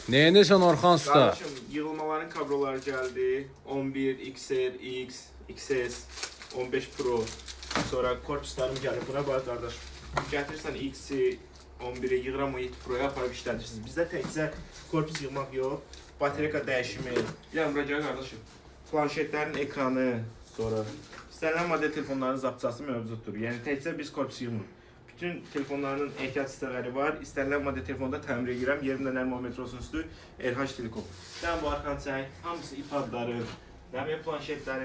Neyindesən Orxan usta? Qardaşım, yığılmaların kabloları geldi. 11, XR, X, XS, 15 Pro. Sonra korpuslarım geldi. Buna bak kardeşim. Gətirsən X'i, 11'i yığıram, 17 Pro'ya aparıb işlədirsiniz. Bizdə təkcə korpus yığmaq yox, baterika dəyişimi. Yəni bura gəl qardaşım. Planşetlərin ekranı, sonra istənilən model telefonların zapçası mövcuddur. Yəni təkcə biz korpus yığmırıq. Bütün telefonların ehtiyat sitələri var. İstənilən model telefonda təmir edirəm. Yerimdə nərmometr olsun üstü RH Telekom. Sən bu arxan çək, hamısı iPadları, planşetləri.